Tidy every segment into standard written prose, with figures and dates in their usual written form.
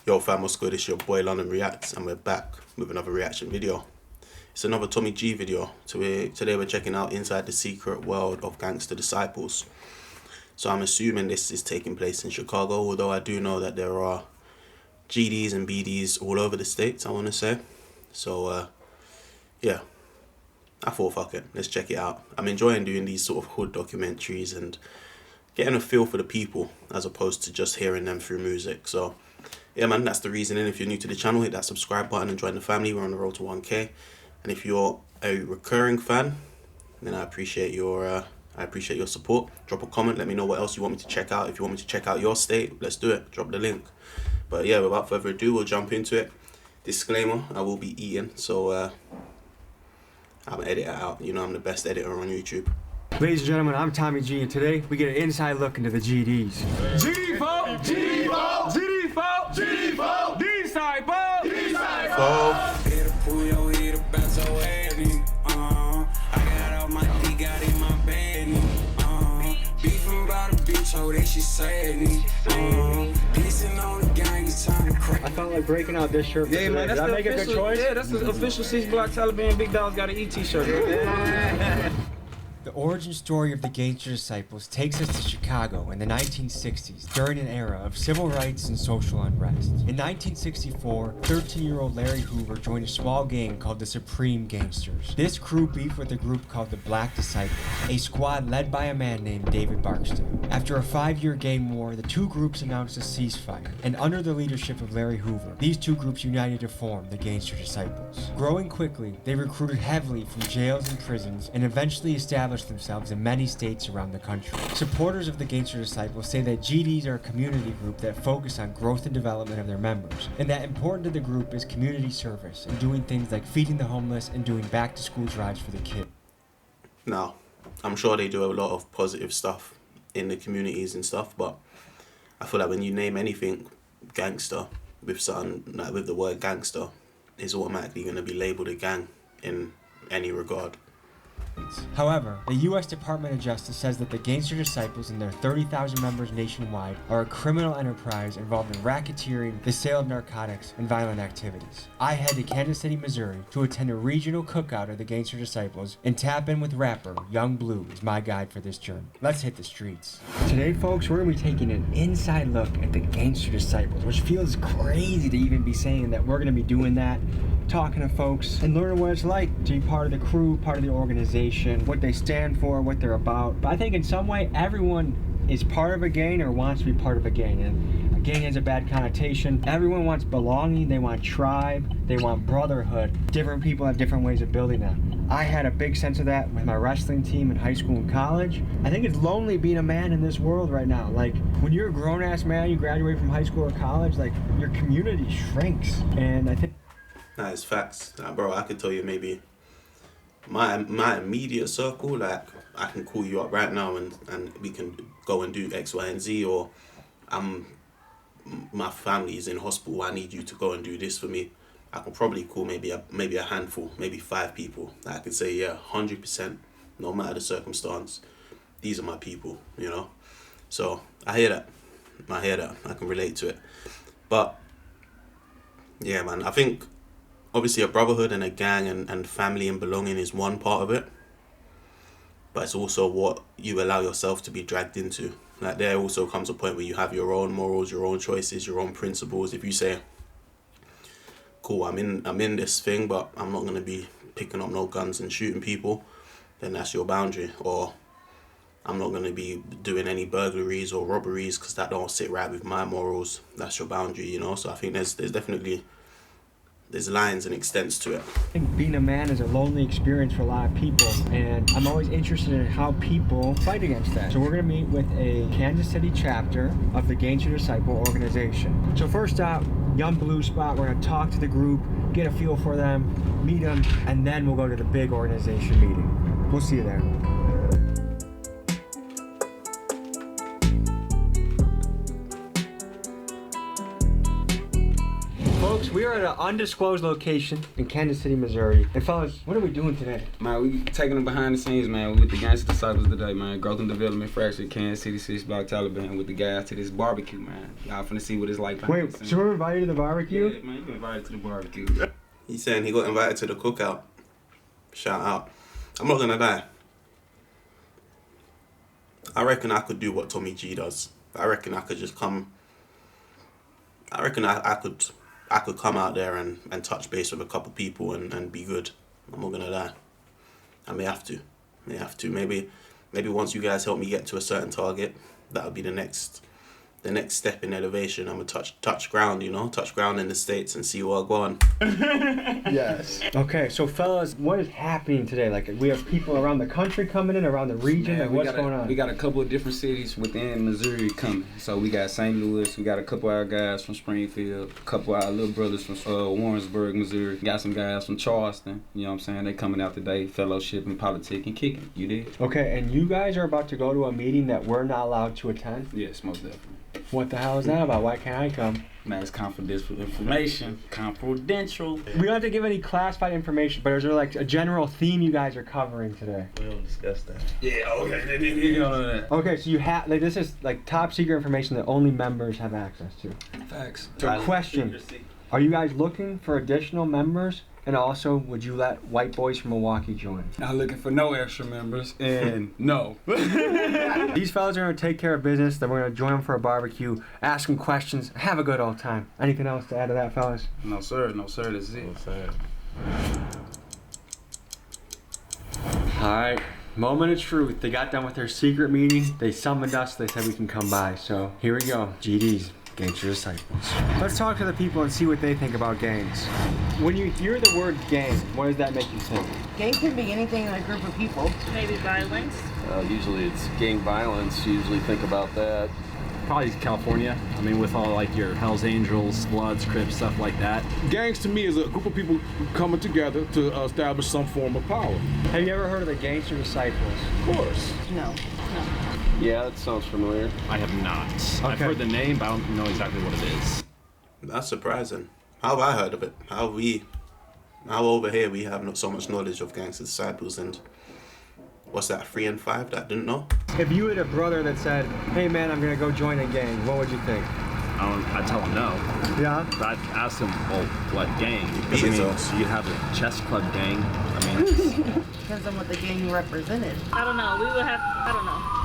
Yo fam, what's good? It's your boy London Reacts and we're back with another reaction video. It's another Tommy G video. Today we're checking out Inside the Secret World of Gangster Disciples. So I'm assuming this is taking place in Chicago, although I do know that there are GDs and BDs all over the states, I want to say. So yeah, I thought fuck it, let's check it out. I'm enjoying doing these sort of hood documentaries and getting a feel for the people as opposed to just hearing them through music. So yeah man, that's the reason. And if you're new to the channel, hit that subscribe button and join the family. We're on the road to 1K. And if you're a recurring fan, then I appreciate your support. Drop a comment, let me know what else you want me to check out. If you want me to check out your state, let's do it. Drop the link. But yeah, without further ado, we'll jump into it. Disclaimer, I will be eating, so I'll edit it out. You know I'm the best editor on YouTube. Ladies and gentlemen, I'm Tommy G, and today we get an inside look into the GDs. GD4, GD4, GD4, GD4, Disciple, Disciple. I felt like breaking out this shirt. Yeah, man, that's Did I make a good choice? Yeah, that's the official 6 Block Taliban Big Dogs Got an E t-shirt. The origin story of the Gangster Disciples takes us to Chicago in the 1960s, during an era of civil rights and social unrest. In 1964, 13-year-old Larry Hoover joined a small gang called the Supreme Gangsters. This crew beefed with a group called the Black Disciples, a squad led by a man named David Barksdale. After a 5-year gang war, the two groups announced a ceasefire, and under the leadership of Larry Hoover, these two groups united to form the Gangster Disciples. Growing quickly, they recruited heavily from jails and prisons, and eventually established themselves in many states around the country. Supporters of the Gangster Disciples say that GDs are a community group that focus on growth and development of their members, and that important to the group is community service and doing things like feeding the homeless and doing back-to-school drives for the kids. Now, I'm sure they do a lot of positive stuff in the communities and stuff, but I feel like when you name anything gangster with something like with the word gangster, it's automatically going to be labeled a gang in any regard. However, the U.S. Department of Justice says that the Gangster Disciples and their 30,000 members nationwide are a criminal enterprise involved in racketeering, the sale of narcotics, and violent activities. I head to Kansas City, Missouri to attend a regional cookout of the Gangster Disciples and tap in with rapper Young Blue as my guide for this journey. Let's hit the streets. Today, folks, we're going to be taking an inside look at the Gangster Disciples, which feels crazy to even be saying that we're going to be doing that, talking to folks, and learning what it's like to be part of the crew, part of the organization, what they stand for, what they're about. But I think in some way, everyone is part of a gang or wants to be part of a gang. And a gang has a bad connotation. Everyone wants belonging, they want tribe, they want brotherhood. Different people have different ways of building that. I had a big sense of that with my wrestling team in high school and college. I think it's lonely being a man in this world right now. Like, when you're a grown-ass man, you graduate from high school or college, like, your community shrinks. And I think... Nah, it's facts. Nah, bro, I could tell you maybe my immediate circle, like I can call you up right now and we can go and do X, Y, and Z, or my family is in hospital, I need you to go and do this for me. I can probably call maybe a handful, maybe 5 people that I could say, yeah, 100%, no matter the circumstance, these are my people, you know. So I hear that, I can relate to it. But yeah man, I think obviously a brotherhood and a gang and family and belonging is one part of it, but it's also what you allow yourself to be dragged into. Like, there also comes a point where you have your own morals, your own choices, your own principles. If you say, cool, I'm in this thing, but I'm not going to be picking up no guns and shooting people, then that's your boundary. Or I'm not going to be doing any burglaries or robberies because that don't sit right with my morals, that's your boundary, you know. So I think there's definitely lines and extents to it. I think being a man is a lonely experience for a lot of people, and I'm always interested in how people fight against that. So we're going to meet with a Kansas City chapter of the Gangster Disciple organization. So first out, Young Blue spot, we're going to talk to the group, get a feel for them, meet them, and then we'll go to the big organization meeting. We'll see you there. Folks, we are at an undisclosed location in Kansas City, Missouri. And fellas, what are we doing today? Man, we taking them behind the scenes, man. We with the Gangster Disciples today, man. Growth and Development Fraction, Kansas City, 6 Block, Taliban, with the guys to this barbecue, man. Y'all finna see what it's like behind the Wait, scenes. so we're invited to the barbecue? Yeah, man, you been invited to the barbecue. He's saying he got invited to the cookout. Shout out. I'm not gonna lie. I reckon I could do what Tommy G does. I reckon I could just come. I reckon I could come out there and touch base with a couple people and be good. I'm not gonna lie. I may have to. Maybe once you guys help me get to a certain target, that'll be the next step in elevation. I'm gonna touch ground, touch ground in the States and see where I go on. Yes. Okay, so fellas, what is happening today? Like, we have people around the country coming in, around the region, Man, and what's going on? We got a couple of different cities within Missouri coming. So we got St. Louis, we got a couple of our guys from Springfield, a couple of our little brothers from Warrensburg, Missouri. Got some guys from Charleston, you know what I'm saying? They coming out today, fellowship and politic and kicking. You did? Okay, and you guys are about to go to a meeting that we're not allowed to attend? Yes, most definitely. What the hell is that about? Why can't I come? Man, it's confidential information. Confidential. We don't have to give any classified information, but is there like a general theme you guys are covering today? We don't discuss that. Yeah, okay. You know that. Okay, so you have, like, this is like top secret information that only members have access to. Facts. So question, are you guys looking for additional members? And also, would you let white boys from Milwaukee join? Not looking for no extra members, and no. These fellas are gonna take care of business, then we're gonna join them for a barbecue, ask them questions, have a good old time. Anything else to add to that, fellas? No, sir. This is it. Alright, moment of truth. They got done with their secret meeting, they summoned us, they said we can come by. So, here we go. GD's. Gangster Disciples. Let's talk to the people and see what they think about gangs. When you hear the word gang, what does that make you think? Gang can be anything in a group of people. Maybe violence. Usually it's gang violence. You usually think about that. Probably California. I mean, with all like your Hells Angels, Bloods, Crips, stuff like that. Gangs to me is a group of people coming together to establish some form of power. Have you ever heard of the Gangster Disciples? Of course. No. Yeah, that sounds familiar. I have not. I've Okay. heard the name, but I don't know exactly what it is. That's surprising. How have I heard of it? How over here we have not so much knowledge of Gangster Disciples, and what's that, 3 and 5 that I didn't know? If you had a brother that said, hey man, I'm gonna go join a gang, what would you think? I'd tell him no. Yeah? But I'd ask him, well, what gang? Beat I his mean, ass. you'd have a chess club gang. I mean, Depends on what the gang you represented. I don't know. We would have. I don't know.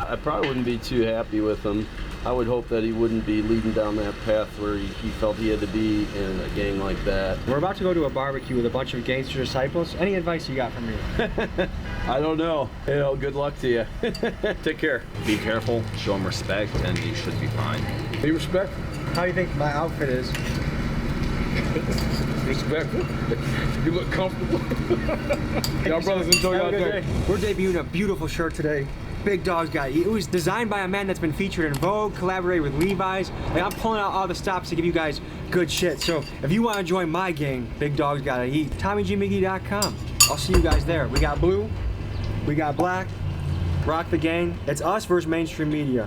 I probably wouldn't be too happy with him. I would hope that he wouldn't be leading down that path where he felt he had to be in a gang like that. We're about to go to a barbecue with a bunch of Gangster Disciples. Any advice you got from me? I don't know. Good luck to you. Take care. be careful, show them respect, and you should be fine. Be respectful. How do you think my outfit is? Respectful. You look comfortable. Y'all brothers enjoy Have a y'all good day. day. We're debuting a beautiful shirt today. Big Dog's got it. It was designed by a man that's been featured in Vogue, collaborated with Levi's. Like, I'm pulling out all the stops to give you guys good shit. So if you want to join my gang, Big Dog's got to eat. TommyGMiggy.com. I'll see you guys there. We got blue, we got black. Rock the gang. It's us versus mainstream media.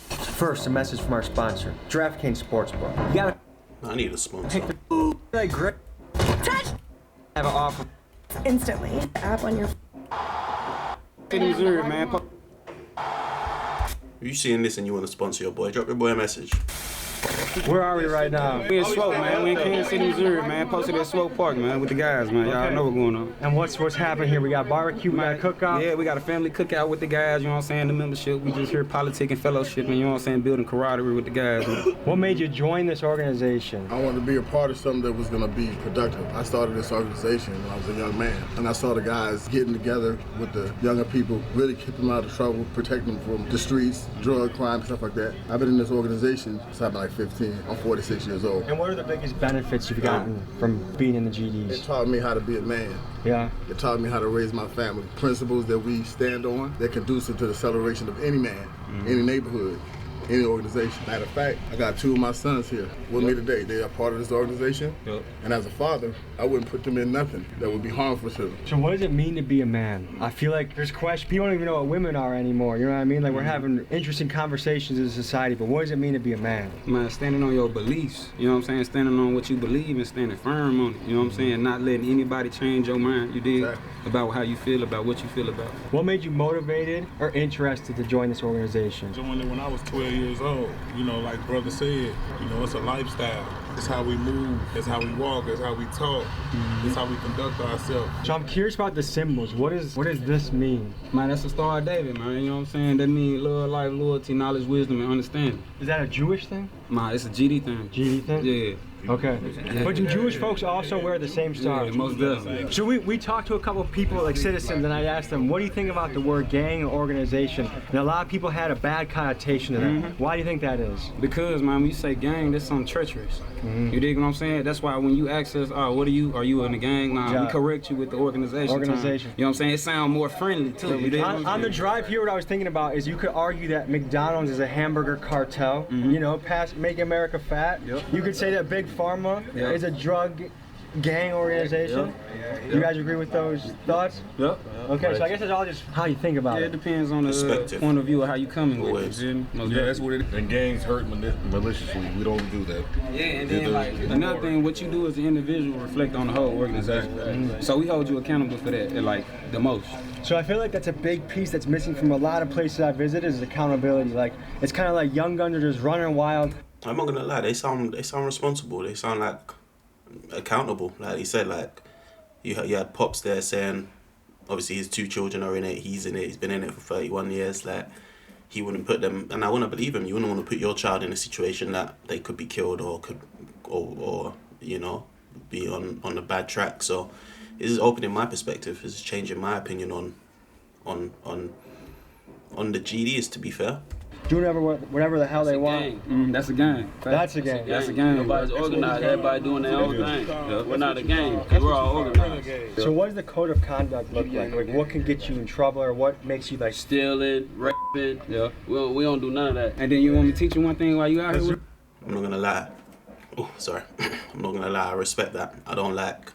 First, a message from our sponsor, DraftKings Sportsbook. You gotta I need a sponsor. take the like grip. Have an offer. Instantly. App on your City, Missouri, man. If you seeing this and you want to sponsor your boy, drop your boy a message. Where are we right now? We in Swope, man. We in Kansas City, Missouri, man. Posted at Swope Park, man, with the guys, man. Y'all know what's going on. And what's happening here? We got barbecue, we got a cookout. Yeah, we got a family cookout with the guys, you know what I'm saying? The membership. We just here politicking, fellowship, and you know what I'm saying? Building camaraderie with the guys, man. What made you join this organization? I wanted to be a part of something that was going to be productive. I started this organization when I was a young man, and I saw the guys getting together with the younger people, really keep them out of trouble, protect them from the streets, drug, crime, stuff like that. I've been in this organization since I've been like 15. I'm 46 years old. And what are the biggest benefits you've gotten from being in the It GDs? taught me how to be a man. Yeah. It taught me how to raise my family. Principles that we stand on that conducive to the celebration of any man, any neighborhood, any organization. Matter of fact, I got 2 of my sons here with me today. They are part of this organization. And as a father, I wouldn't put them in nothing that would be harmful to them. So what does it mean to be a man? I feel like there's questions. People don't even know what women are anymore. You know what I mean? Like we're having interesting conversations as a society, but what does it mean to be a man? Man, standing on your beliefs, you know what I'm saying? Standing on what you believe and standing firm on it, you know what I'm saying? Not letting anybody change your mind, you dig? About how you feel, about what you feel about. What made you motivated or interested to join this organization? Joined it when I was 12 years old. You know, like brother said, you know, it's a lifestyle. It's how we move, it's how we walk, it's how we talk, it's how we conduct ourselves. So I'm curious about the symbols. What does this mean? Man, that's the Star of David, man, you know what I'm saying? That means love, life, loyalty, knowledge, wisdom, and understanding. Is that a Jewish thing? Man, it's a GD thing. GD thing? Yeah. Okay. But do Jewish folks also wear the same stars? Yeah, most definitely. So we talked to a couple of people, like citizens, and I asked them, what do you think about the word gang or organization? And a lot of people had a bad connotation to that. Why do you think that is? Because, man, when you say gang, that's something treacherous. You dig what I'm saying? That's why when you ask us, oh, what are you in the gang? Nah, we correct you with the organization. You know what I'm saying? It sounds more friendly, too. You dig on the drive here, what I was thinking about is you could argue that McDonald's is a hamburger cartel, you know, make America fat. You could say that Big Pharma is a drug gang organization. You guys agree with those thoughts? Yep. Okay, so I guess it's all just how you think about it. It depends on the point of view of how you coming with it. Yeah, that's what it is. And gangs hurt maliciously. We don't do that. Yeah, and then like another thing, what you do as an individual reflect on the whole organization. So we hold you accountable for that, like the most. So I feel like that's a big piece that's missing from a lot of places I visited is accountability. Like it's kind of like young guns are just running wild. I'm not gonna lie, they sound responsible. They sound like accountable. Like he said, like you had Pops there saying, obviously his 2 children are in it. He's in it. He's been in it for 31 years. Like he wouldn't put them, and I wouldn't believe him. You wouldn't want to put your child in a situation that they could be killed or you know be on a bad track. So this is opening my perspective. This is changing my opinion on the GDs. To be fair. Doing whatever the hell they want. That's a gang. That's a gang. That's a gang. Nobody's organized. Everybody doing their own thing. We're not a gang. We're all organized. So what does the code of conduct look like? Like what can get you in trouble or what makes you like stealing, raping? Yeah. We don't do none of that. And then you want me to teach you one thing while you out here? I'm not gonna lie. Oh, sorry. I'm not gonna lie. I respect that. I don't like.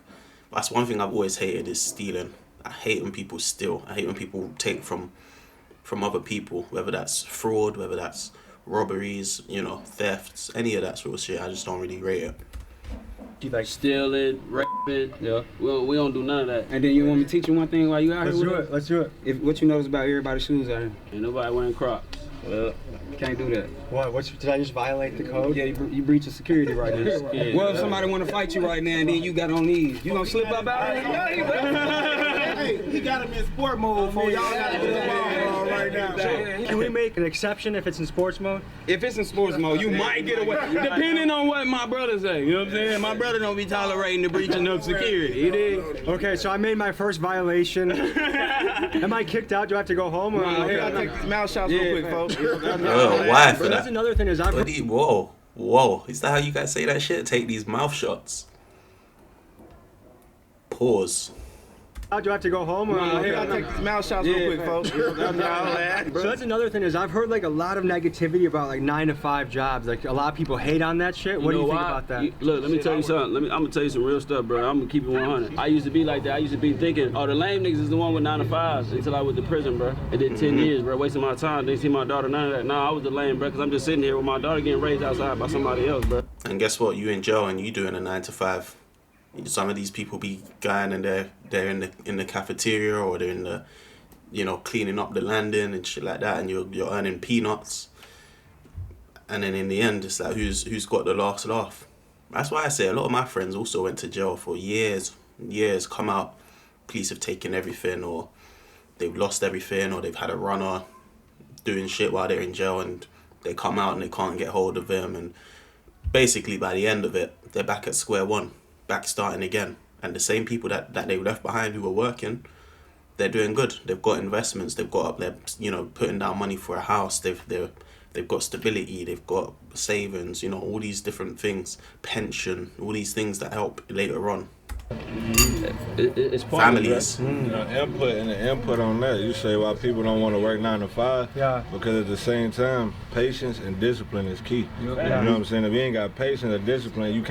That's one thing I've always hated is stealing. I hate when people steal. I hate when people take from other people, whether that's fraud, whether that's robberies, you know, thefts, any of that sort of shit. I just don't really rate it. Do you like stealing, raping? Yeah. We don't do none of that. And then you want me to teach you one thing while you out here? Let's do it. If what you notice about everybody's shoes out here? Ain't nobody wearing Crocs. Can't do that. What? Did I just violate the code? Yeah, you breach of security right now. Well, if somebody want to fight you right now and then you got on these, you gonna slip up out? Hey, he got him in sport mode, y'all gotta get him right now. Can we make an exception if it's in sports mode? If it's in sports mode, you might get away, depending on what my brother say. You know what I'm saying? My brother don't be tolerating the breaching of security. You dig? Okay, so I made my first violation. Am I kicked out? Do I have to go home? Or Hey, I'll take these mouth shots real quick, folks. Why for that? That's another thing is Whoa. Is that how you guys say that shit? Take these mouth shots. Pause. Do I have to go home? Or Hey, I'll take these mouth shots real quick, folks. So that's another thing is I've heard like a lot of negativity about like 9-to-5 jobs. Like a lot of people hate on that shit. What do you think about that? Look, let me tell you something. I'm gonna tell you some real stuff, bro. I'm gonna keep it 100. I used to be like that. I used to be thinking, oh, the lame niggas is the one with 9-to-5s until I went to prison, bro. I did 10 years, bro, wasting my time. Didn't see my daughter, none of that. Nah, I was the lame, bro, because I'm just sitting here with my daughter getting raised outside by somebody else, bro. And guess what? You in jail and you doing a 9-to-5. Some of these people be going and they're in the cafeteria or they're in the, you know, cleaning up the landing and shit like that, and you're earning peanuts. And then in the end, it's like who's got the last laugh. That's why I say a lot of my friends also went to jail for years, come out, police have taken everything, or they've lost everything, or they've had a runner doing shit while they're in jail, and they come out and they can't get hold of them, and basically by the end of it, they're back at square one. Back starting again, and the same people that they left behind who were working, they're doing good. They've got investments. They've got up there, you know, putting down money for a house. They've got stability. They've got savings. You know, all these different things, pension, all these things that help later on. It's families. You know, input on that. You say why people don't want to work 9 to 5. Yeah. Because at the same time, patience and discipline is key. Yeah. You know what I'm saying? If you ain't got patience or discipline, you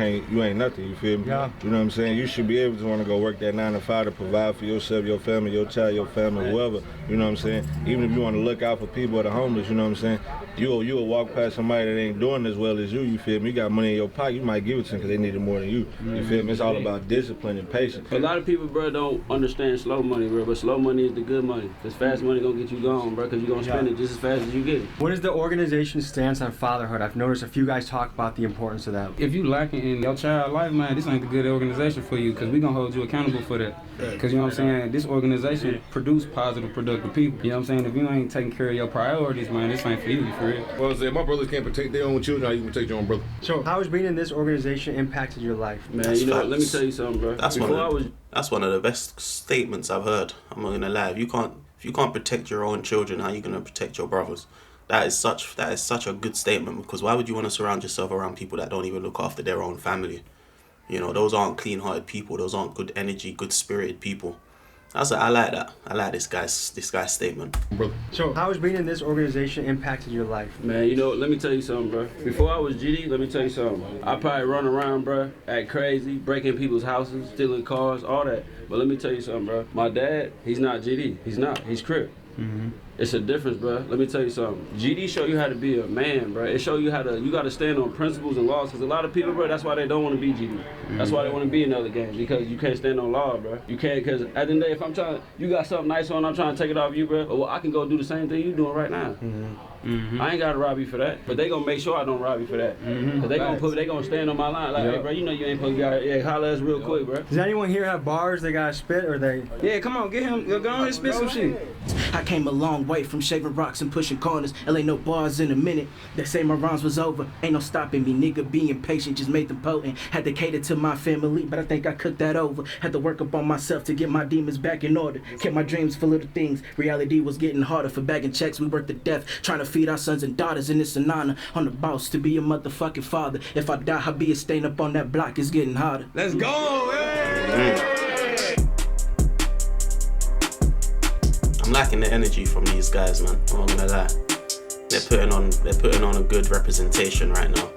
ain't nothing. You feel me? Yeah. You know what I'm saying? You should be able to want to go work that 9 to 5 to provide for yourself, your family, your child, your family, whoever. You know what I'm saying? Even if you want to look out for people or the homeless, you know what I'm saying? You'll walk past somebody that ain't doing as well as you feel me? You got money in your pocket, you might give it to them because they need it more than you. You feel me? It's all about discipline and patience. A lot of people, bro, don't understand slow money, bro, but slow money is the good money. Because fast money gonna get you gone, bro, because you're gonna spend it just as fast as you get it. What is the organization's stance on fatherhood? I've noticed a few guys talk about the importance of that. If you lacking in your child life, man, this ain't a good organization for you because we gonna hold you accountable for that. Because you know what I'm saying, this organization produce positive, productive people. You know what I'm saying? If you ain't taking care of your priorities, man, this ain't for you, for real. Well, if my brothers can't protect their own children, how you can protect your own brother? So, how has being in this organization impacted your life? Man, you know, let me tell you something, bro. That's one of the best statements I've heard. I'm not gonna lie. If you can't protect your own children, how are you gonna protect your brothers? That is such a good statement, because why would you want to surround yourself around people that don't even look after their own family? You know, those aren't clean-hearted people. Those aren't good energy, good-spirited people. I like that. I like this guy's statement. So, how has being in this organization impacted your life? Man, you know, let me tell you something, bro. Before I was GD, let me tell you something. I probably run around, bro, act crazy, breaking people's houses, stealing cars, all that. But let me tell you something, bro. My dad, he's not GD. He's not. He's Crip. It's a difference, bro. Let me tell you something. GD show you how to be a man, bro. It show you how to, you got to stand on principles and laws. Because a lot of people, bro, that's why they don't want to be GD. That's why they want to be in other games, because you can't stand on law, bro. You can't, because at the end of the day, if I'm trying, you got something nice on, I'm trying to take it off you, bro. Well, I can go do the same thing you doing right now. I ain't got to rob you for that, but they gonna make sure I don't rob you for that. Cause they gonna stand on my line like, hey, bro, you know you ain't supposed to holler at us real quick, bro. Does anyone here have bars they gotta spit, or they? Yeah, come on, get him, go on and spit some shit. I came a long way from shaving rocks and pushing corners. L ain't no bars in a minute. They say my rhymes was over. Ain't no stopping me, nigga. Being patient just made them potent. Had to cater to my family, but I think I cooked that over. Had to work up on myself to get my demons back in order. Kept my dreams for little things. Reality was getting harder. For bagging checks, we worked to death. Trying to feed our sons and daughters, and it's an honor on the boss to be a motherfucking father. If I die, I'll be a stain up on that block. It's getting harder. Let's go, I'm liking the energy from these guys, man. I'm not gonna lie. They're putting on a good representation right now.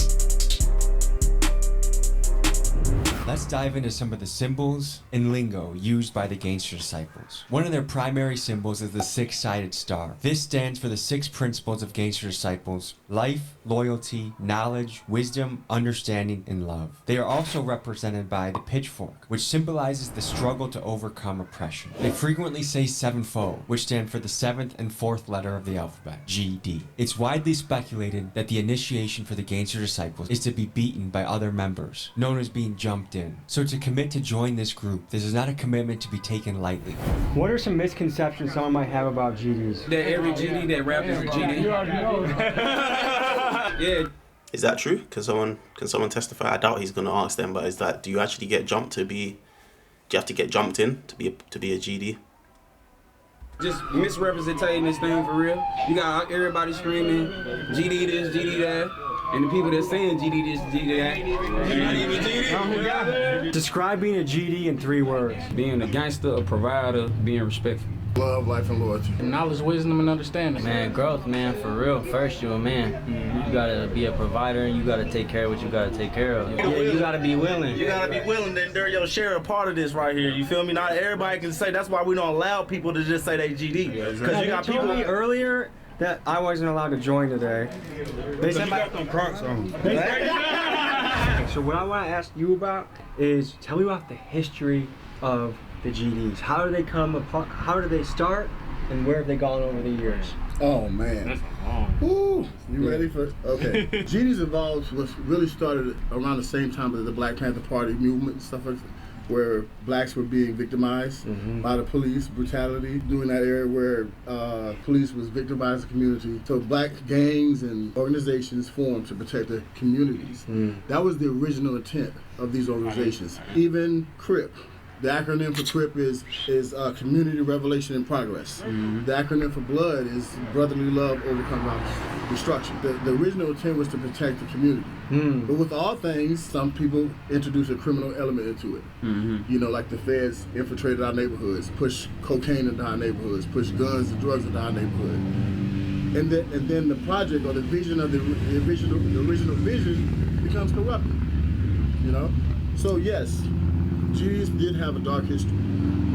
Let's dive into some of the symbols and lingo used by the Gangster Disciples. One of their primary symbols is the six-sided star. This stands for the 6 principles of Gangster Disciples: life, loyalty, knowledge, wisdom, understanding, and love. They are also represented by the pitchfork, which symbolizes the struggle to overcome oppression. They frequently say sevenfold, which stand for the 7th and 4th letter of the alphabet, GD. It's widely speculated that the initiation for the Gangster Disciples is to be beaten by other members, known as being jumped in. So to commit to join this group, this is not a commitment to be taken lightly. What are some misconceptions someone might have about GDs? That every GD that rap is a GD. You already know. Yeah. Is that true? Can someone testify? I doubt he's gonna ask them, but is that, do you actually get jumped to be? Do you have to get jumped in to be a GD? Just misrepresenting this thing for real. You got everybody screaming GD this, GD that. And the people that's saying GD this, GD that, you're not even GD. Describe being a GD in 3 words. Being a gangster, a provider, being respectful. Love, life, and loyalty. Knowledge, wisdom, and understanding. Man, growth, man, for real. First, you're a man. You gotta be a provider, and you gotta take care of what you gotta take care of. Yeah, you gotta be willing. You gotta be willing to endure your share a part of this right here. You feel me? Not everybody can say. That's why we don't allow people to just say they GD. Because you got people. Told me earlier that I wasn't allowed to join today. They said got them Crocs on. So what I want to ask you about is, tell me about the history of the GDs. How do they come apart? How do they start? And where have they gone over the years? Oh man. Woo! You ready for? Okay. GDs involved was really started around the same time as the Black Panther Party movement and stuff like that, where blacks were being victimized by the police, brutality, during that era where police was victimizing the community. So black gangs and organizations formed to protect the communities. That was the original intent of these organizations. Even Crip The acronym for CRIP is Community Revelation and Progress. The acronym for BLOOD is Brotherly Love Overcome Destruction. The original intent was to protect the community. But with all things, some people introduce a criminal element into it. You know, like the feds infiltrated our neighborhoods, push cocaine into our neighborhoods, push guns and drugs into our neighborhood. And then the project or the vision of the original vision becomes corrupted. You know? So yes, GDs did have a dark history,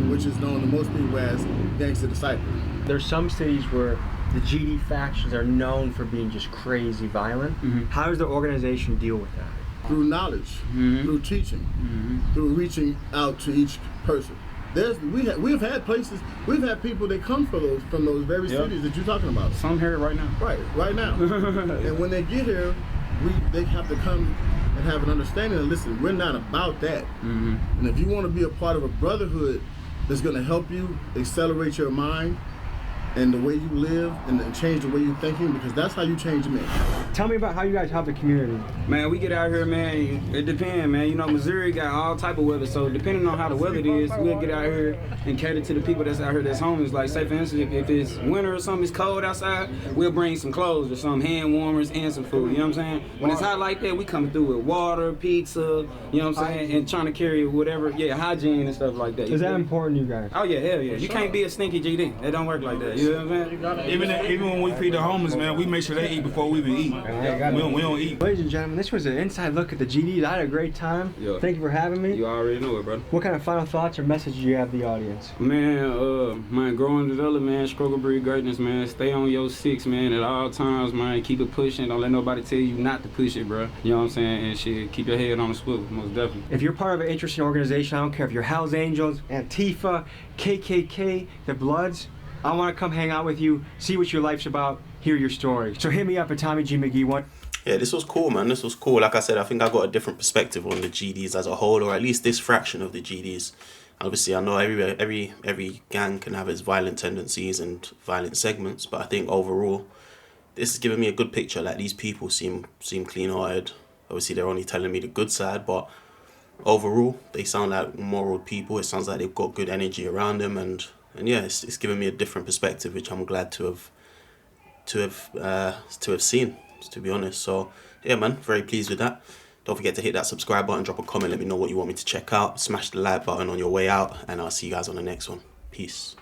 which is known to most people as Gangster Disciples. There's some cities where the GD factions are known for being just crazy violent. How does the organization deal with that? Through knowledge, through teaching, through reaching out to each person. We've had people that come from those very cities that you're talking about. Some here right now. Right now. And when they get here, they have to come and have an understanding and listen, we're not about that. And if you want to be a part of a brotherhood that's going to help you accelerate your mind and the way you live and change the way you're thinking, because that's how you change men. Tell me about how you guys help the community. Man, we get out here, man, it depends, man. You know, Missouri got all type of weather, so depending on how the weather is, we'll get out here and cater to the people that's out here that's homeless. Like, say for instance, if it's winter or something, it's cold outside, we'll bring some clothes or some hand warmers and some food, you know what I'm saying? When it's hot like that, we come through with water, pizza, you know what I'm saying, and trying to carry whatever, hygiene and stuff like that. Is that important to you guys? Oh yeah, hell yeah. You can't be a stinky GD. It don't work like that, you know what I'm saying? Even when we feed the homeless, man, we make sure they eat before we even eat. We don't eat. Ladies and gentlemen, this was an inside look at the GDs. I had a great time. Thank you for having me. You already know it, brother. What kind of final thoughts or message do you have to the audience? Man, grow and develop, man. Struggle breed greatness, man. Stay on your six, man, at all times, man. Keep it pushing. Don't let nobody tell you not to push it, bro. You know what I'm saying? And shit, keep your head on the swivel, most definitely. If you're part of an interesting organization, I don't care if you're Hells Angels, Antifa, KKK, the Bloods, I want to come hang out with you, see what your life's about, hear your story. So hit me up at Tommy G McGee. Yeah, this was cool, man. This was cool. Like I said, I think I got a different perspective on the GDs as a whole, or at least this fraction of the GDs. Obviously, I know every gang can have its violent tendencies and violent segments, but I think overall, this has given me a good picture. Like, these people seem clean-hearted. Obviously, they're only telling me the good side, but overall, they sound like moral people. It sounds like they've got good energy around them, and yeah, it's given me a different perspective, which I'm glad to have seen, to be honest. So yeah, man, very pleased with that. Don't forget to hit that subscribe button, drop a comment, let me know what you want me to check out, smash the like button on your way out, and I'll see you guys on the next one. Peace.